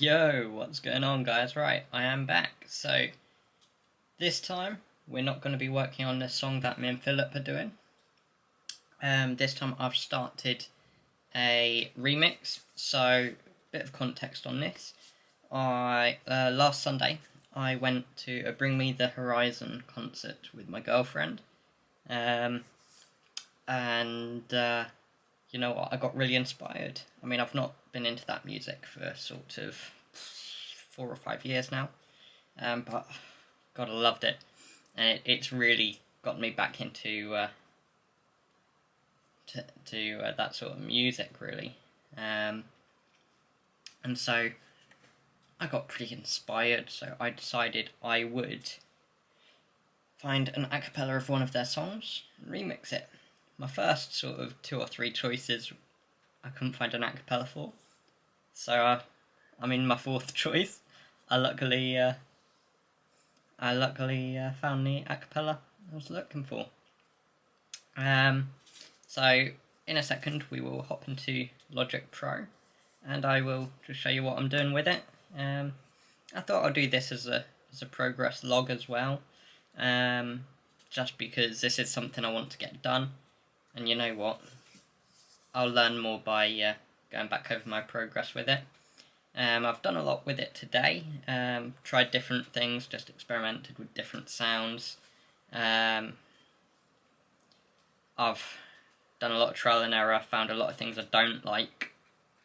Yo, what's going on, guys? Right, I am back. So, this time, we're not going to be working on the song that me and Filip are doing. This time I've started a remix. So, bit of context on this. Last Sunday, I went to a Bring Me the Horizon concert with my girlfriend. You know what, I got really inspired. I mean, I've not been into that music for sort of 4 or 5 years now, but God, I loved it, and it's really got me back into that sort of music, really. And so I got pretty inspired, so I decided I would find an acapella of one of their songs and remix it. My first sort of 2 or 3 choices I couldn't find an acapella for, so I'm in my 4th choice. I luckily found the acapella I was looking for. So in a second we will hop into Logic Pro, and I will just show you what I'm doing with it. I thought I'd do this as a progress log as well, just because this is something I want to get done. And you know what? I'll learn more by going back over my progress with it. I've done a lot with it today. Tried different things, just experimented with different sounds. I've done a lot of trial and error, found a lot of things I don't like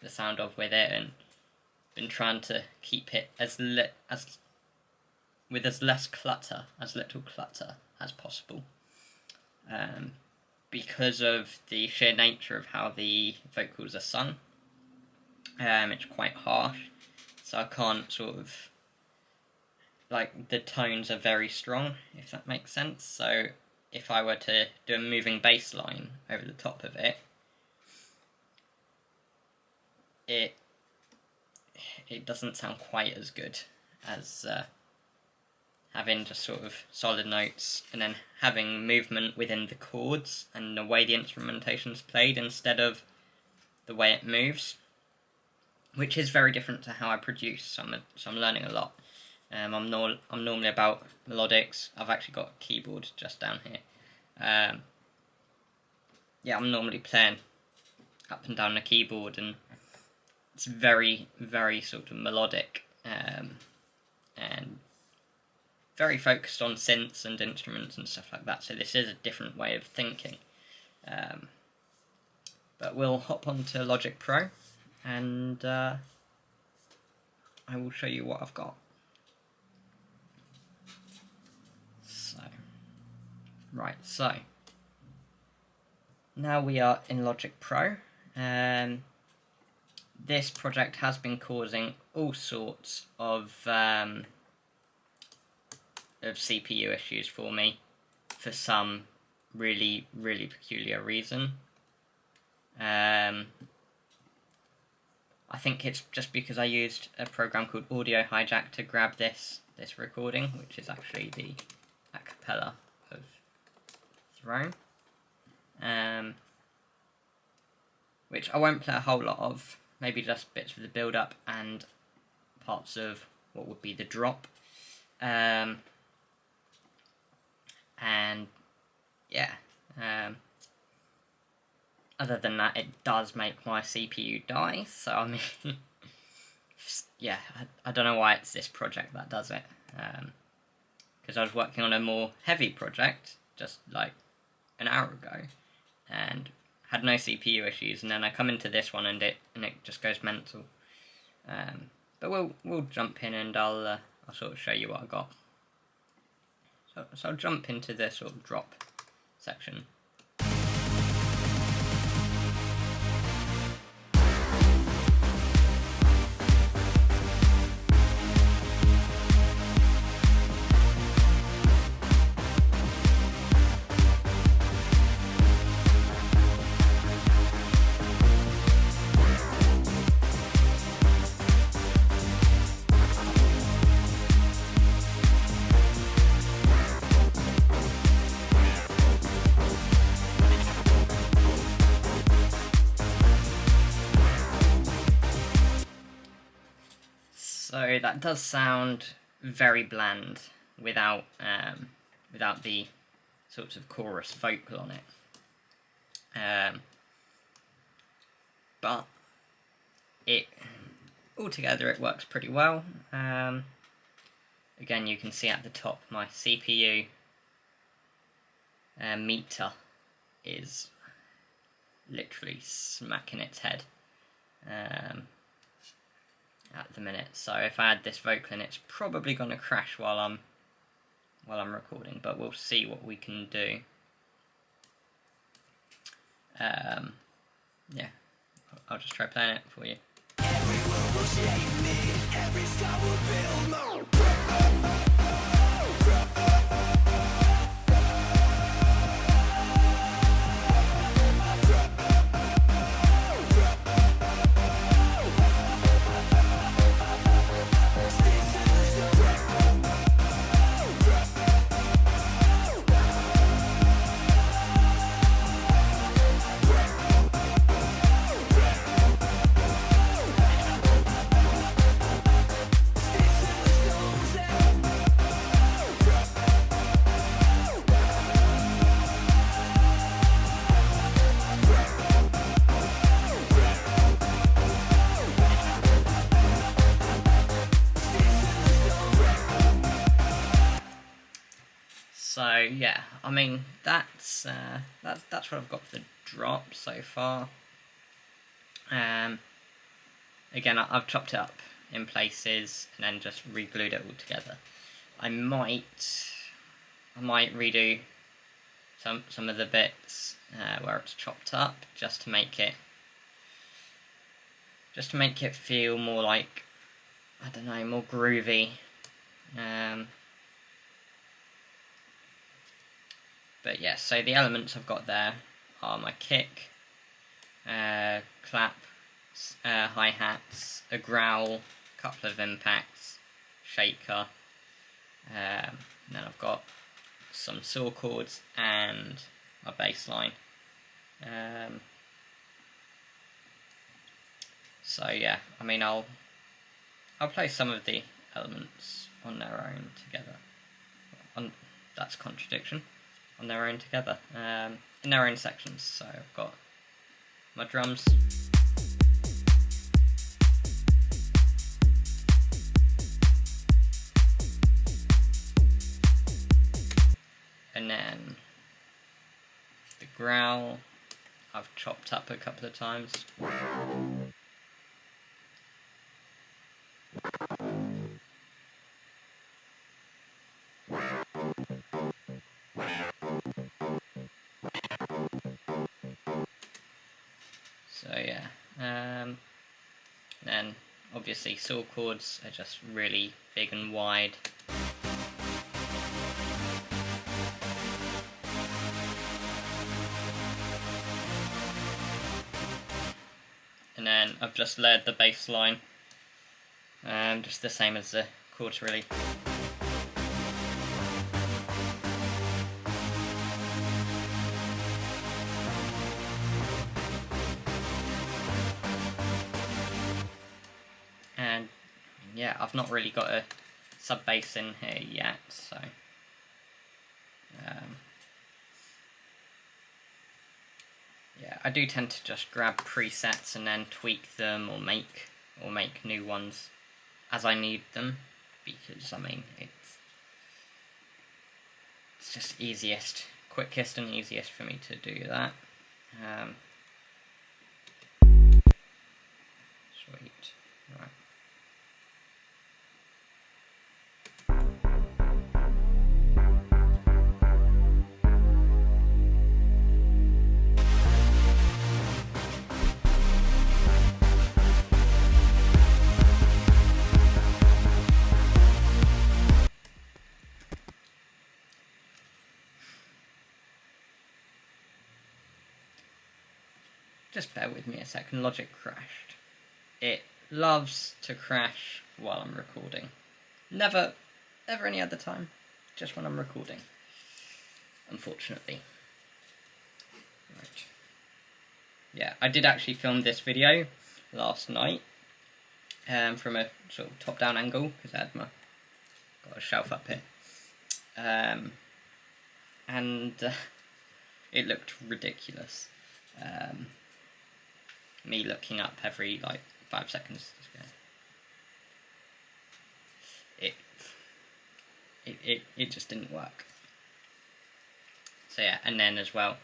the sound of with it, and been trying to keep it with as little clutter as possible. Because of the sheer nature of how the vocals are sung, it's quite harsh, so I can't sort of, like, the tones are very strong, if that makes sense. So if I were to do a moving bass line over the top of it, it doesn't sound quite as good as having just sort of solid notes and then having movement within the chords and the way the instrumentation's played instead of the way it moves, which is very different to how I produce. So I'm learning a lot. I'm normally about melodics. I've actually got a keyboard just down here. I'm normally playing up and down the keyboard, and it's very, very sort of melodic, and very focused on synths and instruments and stuff like that, so this is a different way of thinking. But we'll hop on to Logic Pro, and I will show you what I've got. So now we are in Logic Pro. This project has been causing all sorts of CPU issues for me for some really, really peculiar reason. I think it's just because I used a program called Audio Hijack to grab this recording, which is actually the Acapella of Throne, which I won't play a whole lot of, maybe just bits of the build-up and parts of what would be the drop. Other than that, it does make my CPU die, so I mean, yeah, I don't know why it's this project that does it, because I was working on a more heavy project just like an hour ago, and had no CPU issues, and then I come into this one and it just goes mental. But we'll jump in, and I'll sort of show you what I got. So I'll jump into the sort of drop section. So that does sound very bland without the sort of chorus vocal on it. But altogether it works pretty well. Again, you can see at the top my CPU meter is literally smacking its head at the minute. So if I add this vocal in, it's probably going to crash while I'm recording, but we'll see what we can do. Yeah, I'll just try playing it for you. Every word will shape me, every scar will build more. So yeah, I mean that's what I've got for the drop so far. Again, I've chopped it up in places and then just re-glued it all together. I might redo some of the bits where it's chopped up just to make it feel more like, I don't know, more groovy. But yeah, so the elements I've got there are my kick, clap, hi-hats, a growl, a couple of impacts, shaker, and then I've got some saw chords and a bass line. So yeah, I mean I'll play some of the elements on their own together. That's a contradiction. On their own together, in their own sections. So I've got my drums, and then the growl I've chopped up a couple of times. So yeah, then obviously saw chords are just really big and wide. And then I've just layered the bass line, just the same as the chords really. And yeah, I've not really got a sub bass in here yet, so yeah, I do tend to just grab presets and then tweak them or make new ones as I need them, because I mean it's just quickest and easiest for me to do that. Sweet, right. Just bear with me a second, Logic crashed. It loves to crash while I'm recording. Never any other time, just when I'm recording, unfortunately. Right. Yeah, I did actually film this video last night, from a sort of top-down angle, because I had got a shelf up here, and it looked ridiculous. Me looking up every like 5 seconds. It just didn't work. So yeah, and then as well,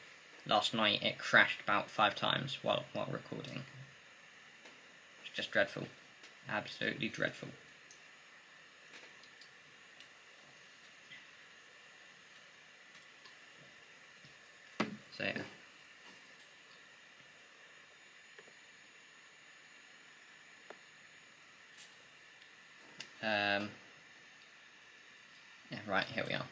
last night it crashed about 5 times while recording. It's just dreadful, absolutely dreadful. So yeah. Yeah, right, here we are.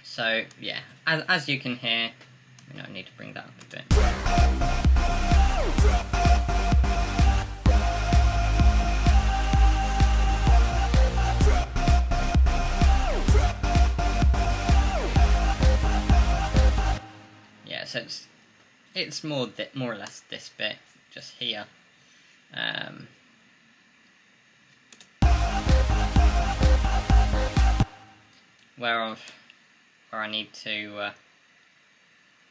So yeah, as you can hear, I need to bring that up a bit. Yeah, so it's more or less this bit just here. Where I need to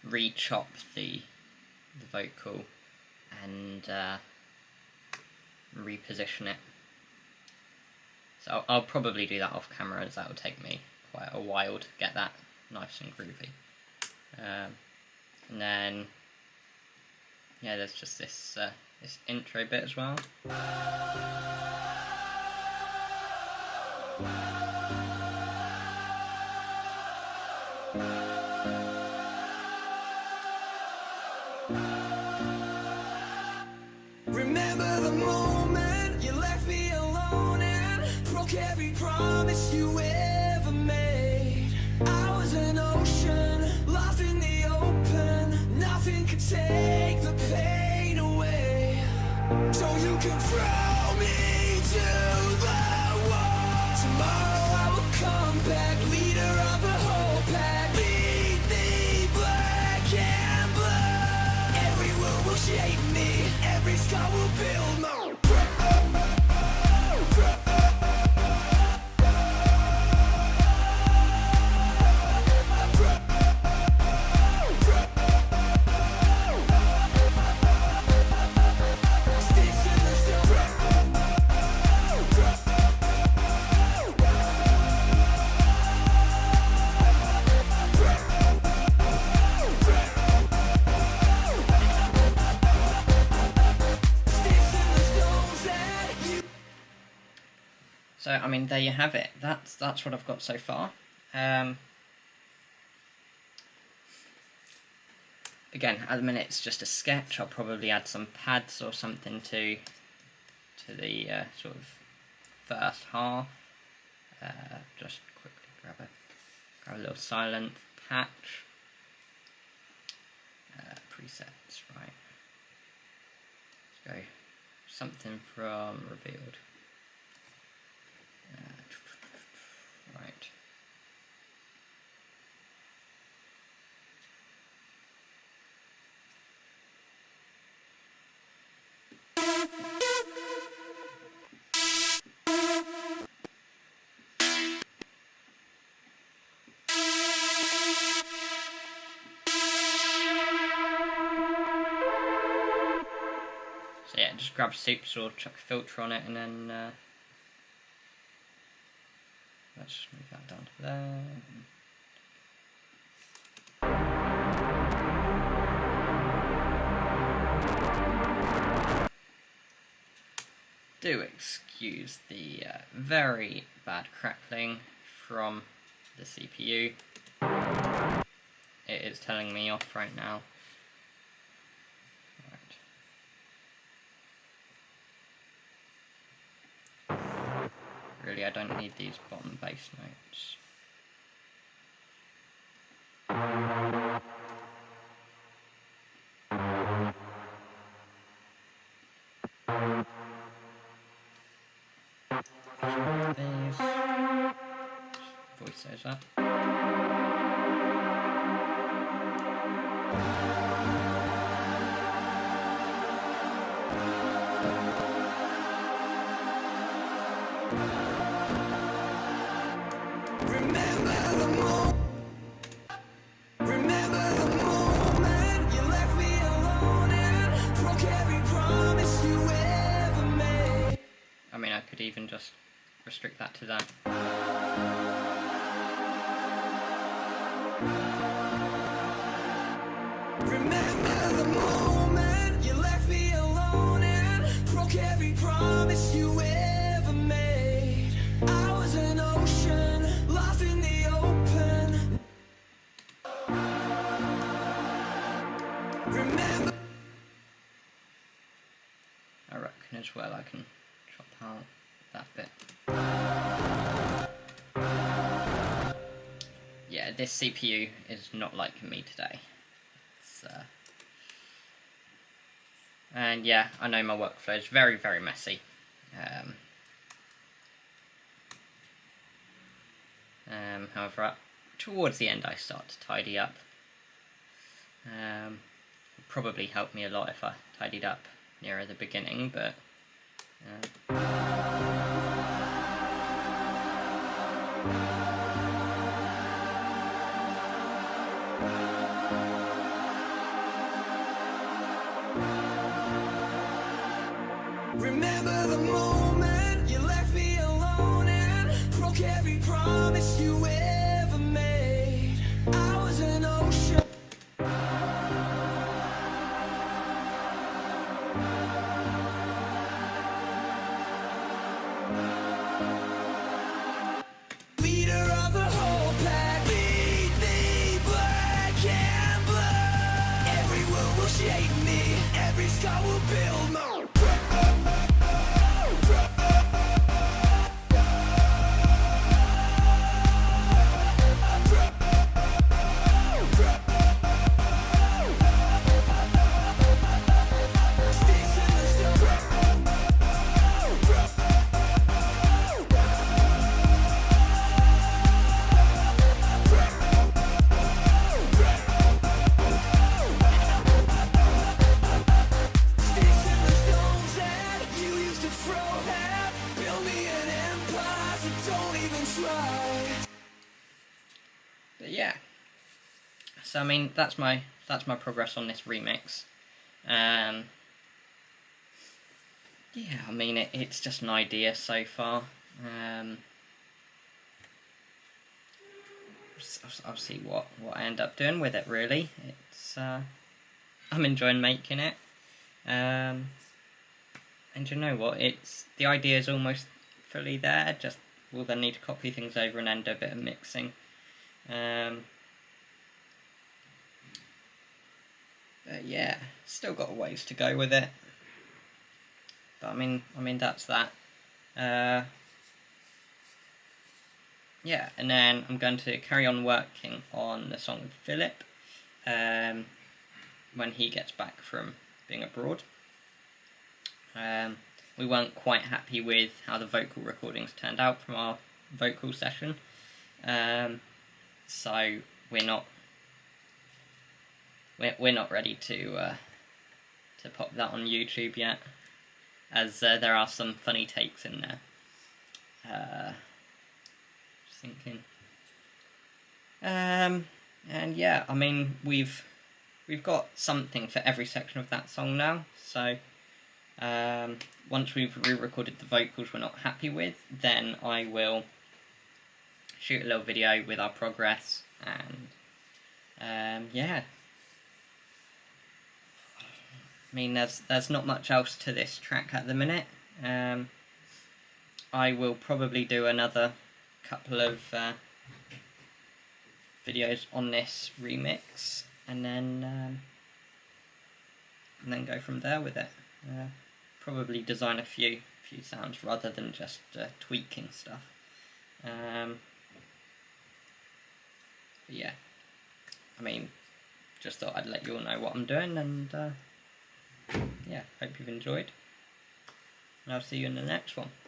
re-chop the vocal and reposition it. So I'll probably do that off camera, as that will take me quite a while to get that nice and groovy. And then yeah, there's just this this intro bit as well. Remember the moment you left me alone and broke every promise you ever made. I was an ocean, lost in the open. Nothing could take the pain away. So you can throw me to the wall. Tomorrow I will come back, leader of the whole pack. Lead the black and blue. Every wound will shape me, every scar will build more. So I mean, there you have it. That's what I've got so far. Again, at the minute it's just a sketch. I'll probably add some pads or something to the sort of first half. Just quickly grab a little silent patch. Presets, right. Let's go something from Revealed. Right. So yeah, just grab Soups or chuck a filter on it, and then let's just move that down to there. Do excuse the very bad crackling from the CPU. It is telling me off right now. Right. Really, I don't need these bottom bass notes. These. Voice those up. I mean, I could even just restrict that to that. Remember the moment you left me alone and broke every promise you ever made. I was an ocean lost in the open. Remember. I reckon as well I can chop out that bit. Yeah, this CPU is not like me today. It's, and yeah, I know my workflow is very, very messy. However, towards the end I start to tidy up. It'd probably help me a lot if I tidied up nearer the beginning, but Remember the moment you left me alone and broke every promise you ever made. I was an ocean. Leader of the whole pack, beat me black and blue. Every wound will shape me, every scar will build more. But yeah, so I mean that's my progress on this remix. Yeah, I mean it's just an idea so far. I'll see what I end up doing with it. Really, it's I'm enjoying making it. And you know what? It's the idea is almost fully there. Just we'll then need to copy things over and then do a bit of mixing. But yeah, still got a ways to go with it. But I mean that's that. Yeah, and then I'm going to carry on working on the song with Filip when he gets back from being abroad. We weren't quite happy with how the vocal recordings turned out from our vocal session, so we're not ready to pop that on YouTube yet, as there are some funny takes in there. Just thinking, and yeah, I mean we've got something for every section of that song now, so. Once we've re-recorded the vocals we're not happy with, then I will shoot a little video with our progress, and yeah. I mean, there's not much else to this track at the minute. I will probably do another couple of videos on this remix, and then go from there with it. Probably design a few few sounds rather than just tweaking stuff. But yeah, I mean, just thought I'd let you all know what I'm doing, and yeah, hope you've enjoyed. And I'll see you in the next one.